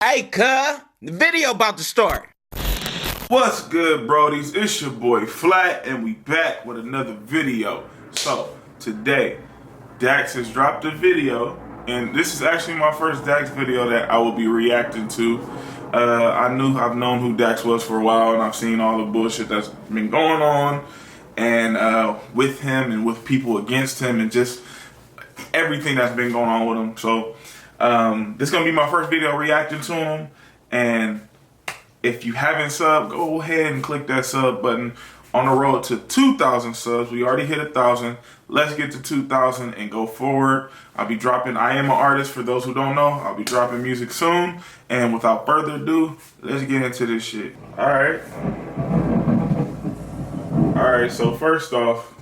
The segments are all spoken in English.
Hey, cuh, the video about to start. What's good, brodies? It's your boy Flat, and we back with another video. So, today, Dax has dropped a video, and this is actually my first Dax video that I will be reacting to. I've known who Dax was for a while, and I've seen all the bullshit that's been going on, and with him and with people against him, and just everything that's been going on with him. So, this is gonna be my first video reacting to him, and if you haven't subbed, go ahead and click that sub button. On the road to 2,000 subs. We already hit 1,000. Let's get to 2,000 and go forward. I'll be dropping, I am an artist for those who don't know. I'll be dropping music soon. And without further ado, let's get into this shit. Alright, so first off,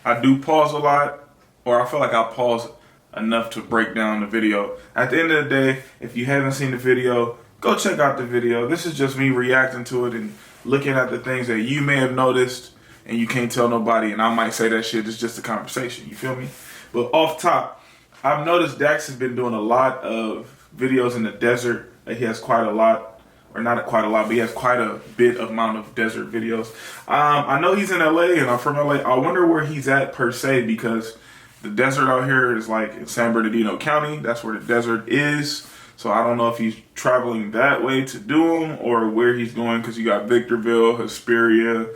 I do pause a lot, or I feel like I pause enough to break down the video. At the end of the day, if you haven't seen the video, go check out the video. This is just me reacting to it and looking at the things that you may have noticed and you can't tell nobody, and I might say that shit is just a conversation, you feel me? But off top, I've noticed Dax has been doing a lot of videos in the desert. He has quite a lot, or not quite a lot, but he has quite a bit amount of desert videos. I know he's in LA and I'm from LA. I wonder where he's at per se, because the desert out here is like in San Bernardino County. That's where the desert is. So I don't know if he's traveling that way to do them or where he's going, because you got Victorville, Hesperia,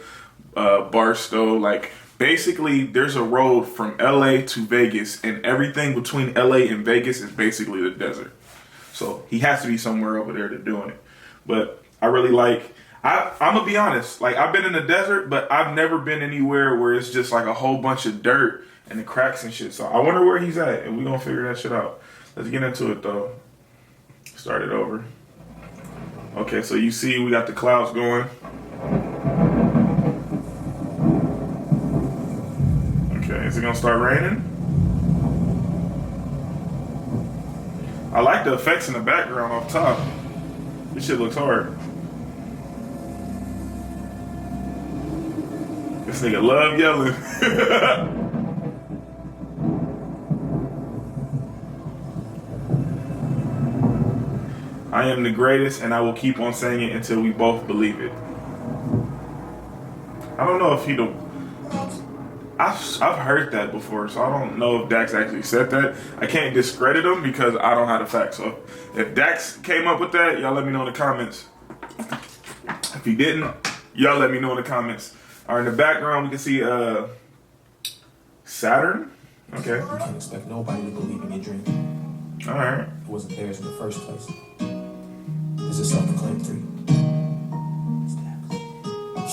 Barstow. Like, basically, there's a road from LA to Vegas, and everything between LA and Vegas is basically the desert. So he has to be somewhere over there to doing it. But I really like, I'm gonna be honest, like, I've been in the desert, but I've never been anywhere where it's just like a whole bunch of dirt and the cracks and shit. So I wonder where he's at, and we're gonna figure that shit out. Let's get into it though. Start it over. Okay, so you see we got the clouds going. Okay, is it gonna start raining? I like the effects in the background off top. This shit looks hard. This nigga love yelling. I am the greatest, and I will keep on saying it until we both believe it. I don't know if he don't. I've heard that before, so I don't know if Dax actually said that. I can't discredit him because I don't have the facts. So if Dax came up with that, y'all let me know in the comments. If he didn't, y'all let me know in the comments. All right, in the background we can see Saturn. Okay. You can't expect nobody to believe in your dream. All right. It wasn't theirs in the first place. This is self-proclaimed three.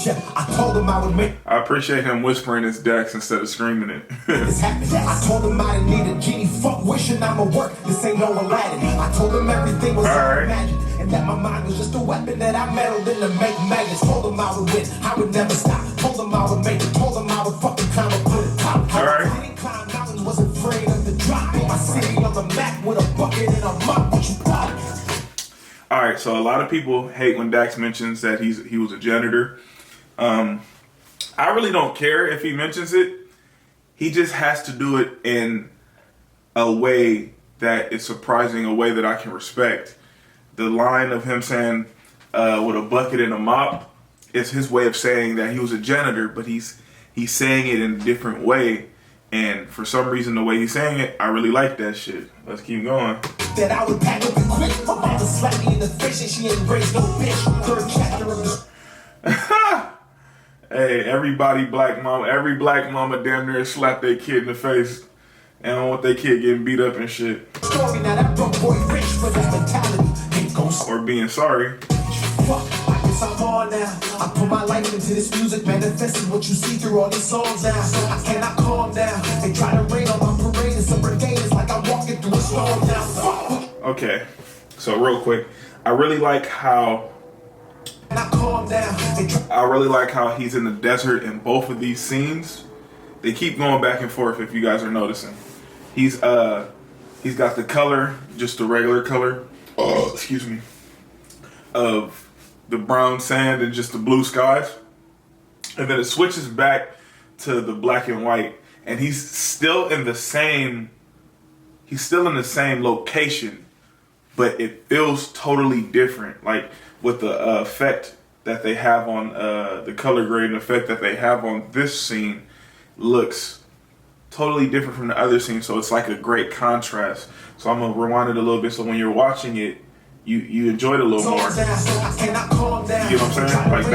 Yeah, I told him I would make. I appreciate him whispering his Dax instead of screaming it. This happened. I told him I didn't need a genie. Fuck wishing I'ma work. This ain't no Aladdin. I told him everything was imagined, and that my mind was just a weapon that I meddled in to make magnets. Told him I would win. I would never stop. Told him I would make it. Told him I would fucking climb up to the top. I didn't climb mountains. Wasn't afraid of the drop. Put my city on the map with a bucket and a mop. What you pop? All right, so a lot of people hate when Dax mentions that he was a janitor. I really don't care if he mentions it. He just has to do it in a way that is surprising, a way that I can respect. The line of him saying with a bucket and a mop is his way of saying that he was a janitor, but he's saying it in a different way. And for some reason, the way he's saying it, I really like that shit. Let's keep going. That I would pack up and quit. My mama slapped me in the face and she ain't raised no bitch. Third chapter of the. Hey, every black mama damn near slapped their kid in the face. And don't want their kid getting beat up and shit. Story, now that broke boy rich for that mentality. Ain't ghost. Or being sorry. Fuck, I guess I'm on now. I put my life into this music, manifesting what you see through all these songs now. So I cannot calm down. They try to rain on my parade. It's a brigade. It's like I'm walking through a storm now. Fuck. Okay, so real quick, I really like how he's in the desert in both of these scenes. They keep going back and forth, if you guys are noticing. He's got the color, just the regular color, excuse me, of the brown sand and just the blue skies. And then it switches back to the black and white, and he's still in the same location, but it feels totally different. Like with the effect that they have on the color grading effect that they have on this scene looks totally different from the other scene. So it's like a great contrast. So I'm gonna rewind it a little bit so when you're watching it, you enjoy it a little more. You get what I'm saying? Like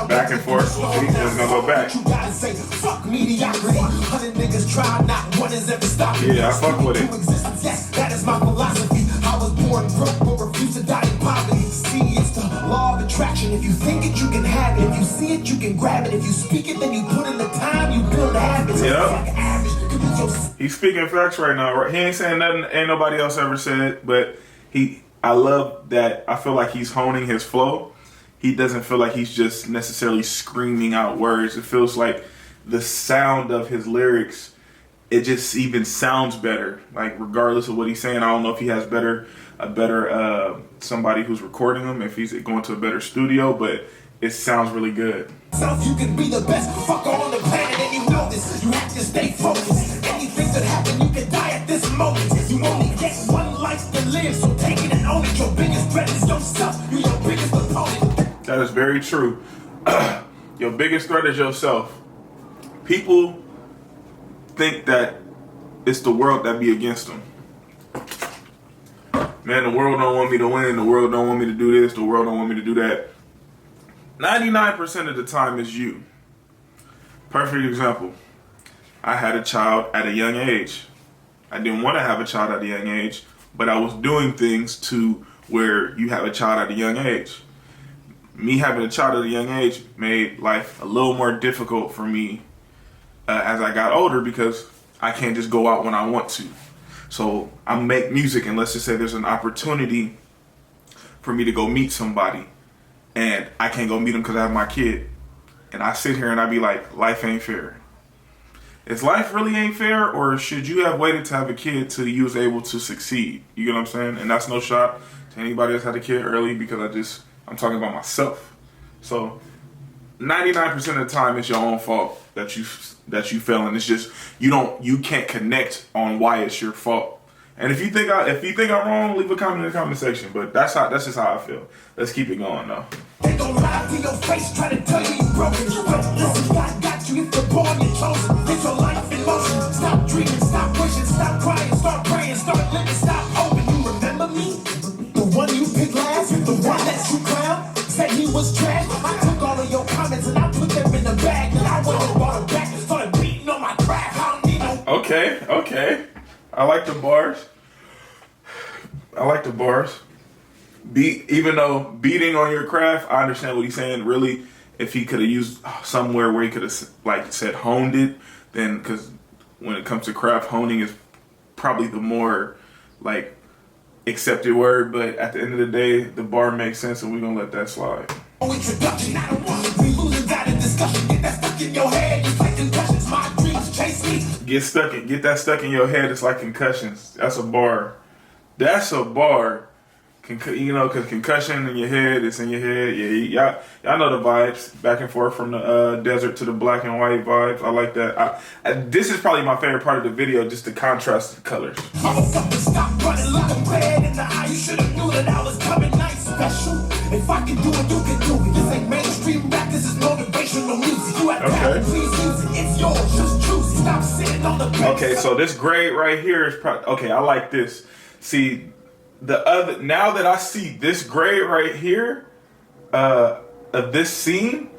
back and forth. See, it's gonna go back. Yeah, I fuck with it. That is my philosophy. I was born broke, but refuse to die in poverty. See, it's the law of attraction. If you think it, you can have it. If you see it, you can grab it. If you speak it, then you put in the time, you build habits. Yep. He's speaking facts right now. Right? He ain't saying nothing ain't nobody else ever said, but I love that. I feel like he's honing his flow. He doesn't feel like he's just necessarily screaming out words. It feels like the sound of his lyrics, it just even sounds better. Like regardless of what he's saying, I don't know if he has a better somebody who's recording him, if he's going to a better studio, but it sounds really good. You can be the best fucker on the planet, and you know this. You have to stay focused. Anything could happen, you can die at this moment. You only get one life to live, so take it and own it. Your biggest threat is yourself. You're your biggest opponent. That is very true. Your biggest threat is yourself. People think that it's the world that be against them. Man, the world don't want me to win. The world don't want me to do this. The world don't want me to do that. 99% of the time is you. Perfect example. I had a child at a young age. I didn't want to have a child at a young age, but I was doing things to where you have a child at a young age. Me having a child at a young age made life a little more difficult for me as I got older because I can't just go out when I want to. So I make music, and let's just say there's an opportunity for me to go meet somebody, and I can't go meet them because I have my kid. And I sit here and I be like, life ain't fair. Is life really ain't fair, or should you have waited to have a kid till you was able to succeed? You get what I'm saying? And that's no shot to anybody that's had a kid early, because I'm talking about myself. So 99% of the time it's your own fault that you fail, and it's just you can't connect on why it's your fault. And if you think I'm wrong, leave a comment in the comment section. But that's just how I feel. Let's keep it going though. They gon' lie to your face, try to tell you broken. Listen, God got you. If you're born, you're chosen. Get your life in motion. Stop dreaming, stop wishing, stop crying, start praying, start living, stop hoping. You remember me? The one you picked last, the one that you clown, said he was trash. I took all of your comments and I put them in the bag. And I went and bought them back and started beating on my craft. I don't need no. Okay. I like the bars. Even though beating on your craft, I understand what he's saying. Really, if he could have used somewhere where he could have said honed it, then, because when it comes to craft, honing is probably the more accepted word. But at the end of the day, the bar makes sense, and we're gonna let that slide. Introduction, I don't want to be losing that in discussion. Get that stuck in your head, it's like concussions. My dreams chase me. Get that stuck in your head, it's like concussions. That's a bar. Because concussion in your head, it's in your head. Yeah, y'all know the vibes. Back and forth from the desert to the black and white vibes. I like that. This is probably my favorite part of the video, just the contrast of colors. Motherfucker, stop running, look them red in the eye. You should have knew that I was coming nice special. If I can do it, you can do it. This ain't mainstream rap, this is motivational music. You have talent, please use it. It's yours, just choose it. Stop sitting on the bench. Okay, so this grade right here is probably, okay, I like this. See, now that I see this grade right here of this scene,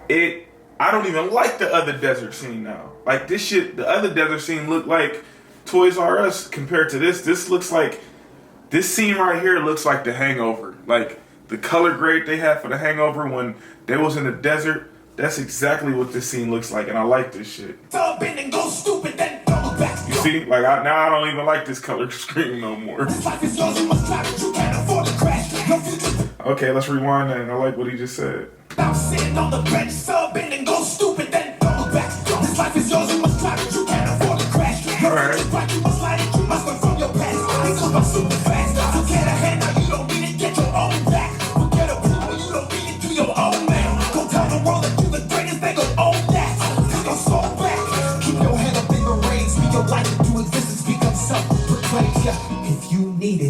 I don't even like the other desert scene now. Like this shit, the other desert scene looked like Toys R Us compared to this. This scene right here looks like The Hangover. Like the color grade they had for The Hangover when they was in the desert, that's exactly what this scene looks like, and I like this shit. You see, now I don't even like this color scheme no more. Okay, let's rewind that. I like what he just said. Stop sitting on the bench, subbing and go stupid, then double back. This life is yours, you must drive it, you can't afford to crash. All right. You must light it, you must learn from your past. Things come up super fast. You get a hand now, you don't need it, get your own back. Forget approval, you don't need it, do your own man. Go tell the world that you the greatest, they gon' own that. Take your soul back, keep your head up in the rains. Be your life into existence, become self-proclaimed. Yeah, if you need it.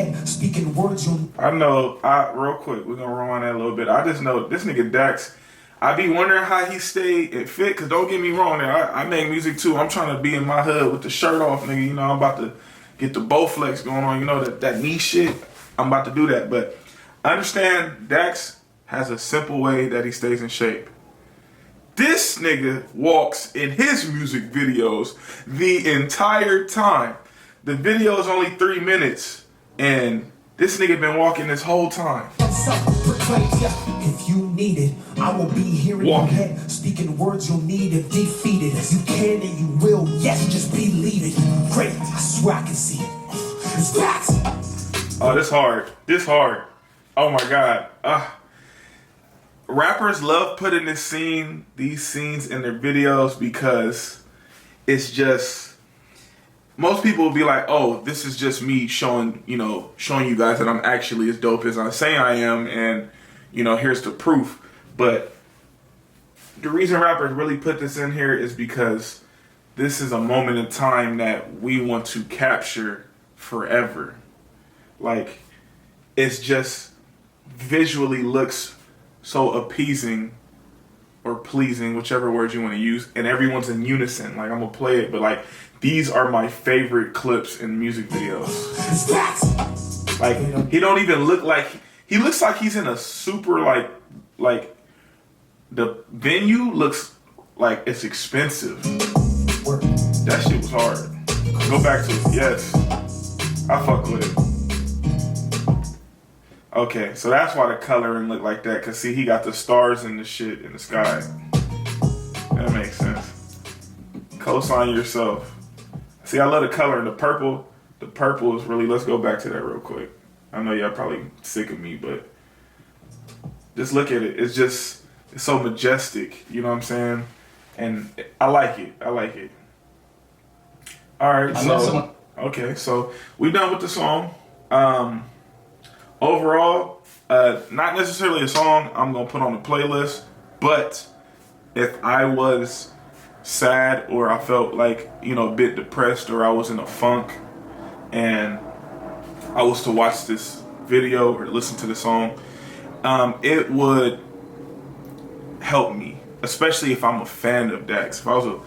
head, speaking words you'll... I know, real quick, we're gonna rewind that a little bit. I just know this nigga Dax, I be wondering how he stayed and fit, cause don't get me wrong, I make music too. I'm trying to be in my hood with the shirt off, nigga. You know, I'm about to get the Bowflex going on, you know, that knee shit. I'm about to do that, but I understand Dax has a simple way that he stays in shape. This nigga walks in his music videos the entire time. The video is only 3 minutes, and this nigga been walking this whole time. If you need it, I will be here in your head, speaking words you'll need if defeated. You can and you will, yes, just believe it. Great, I swear I can see it. It's facts. Oh, this hard. This hard. Oh my God. Rappers love putting these scenes in their videos because it's just, most people will be like, oh, this is just me showing you guys that I'm actually as dope as I say I am, and here's the proof. But the reason rappers really put this in here is because this is a moment in time that we want to capture forever. Like, it's just visually looks so appeasing or pleasing, whichever word you want to use, and everyone's in unison. Like, I'm gonna play it, but like, these are my favorite clips in music videos. Like, he don't even look like, he looks like he's in a super like the venue looks like it's expensive. That shit was hard. Go back to it. Yes, I fuck with it. Okay, so that's why the coloring looked like that, cause see, he got the stars and the shit in the sky. That makes sense. Cosign yourself. See, I love the color. The purple is really, let's go back to that real quick. I know y'all probably sick of me, but just look at it. It's so majestic, you know what I'm saying? And I like it. All right, so we done with the song. Overall, not necessarily a song I'm gonna put on the playlist, but if I was sad or I felt like, a bit depressed, or I was in a funk and I was to watch this video or listen to the song, it would help me, especially if I'm a fan of Dax. If I was a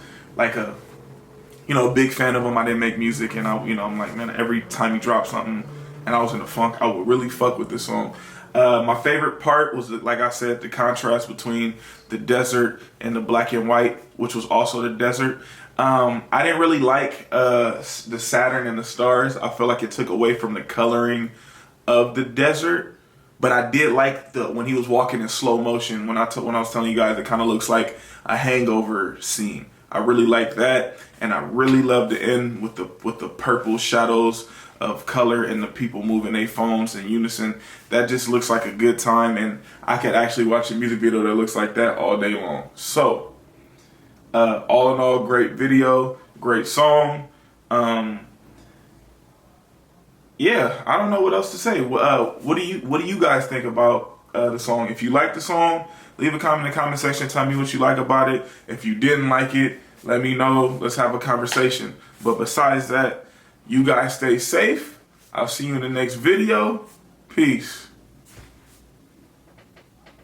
big fan of him, I didn't make music, and I'm like, man, every time he drops something and I was in a funk, I would really fuck with this song. My favorite part was, like I said, the contrast between the desert and the black and white, which was also the desert. I didn't really like the Saturn and the stars. I feel like it took away from the coloring of the desert, but I did like when he was walking in slow motion. When I was telling you guys, it kind of looks like a Hangover scene. I really like that, and I really love the end with the purple shadows of color and the people moving their phones in unison. That just looks like a good time, and I could actually watch a music video that looks like that all day long. So, all in all, great video, great song. Yeah, I don't know what else to say. What do you guys think about the song? If you like the song, leave a comment in the comment section. Tell me what you like about it. If you didn't like it, let me know. Let's have a conversation. But besides that, you guys stay safe. I'll see you in the next video. Peace.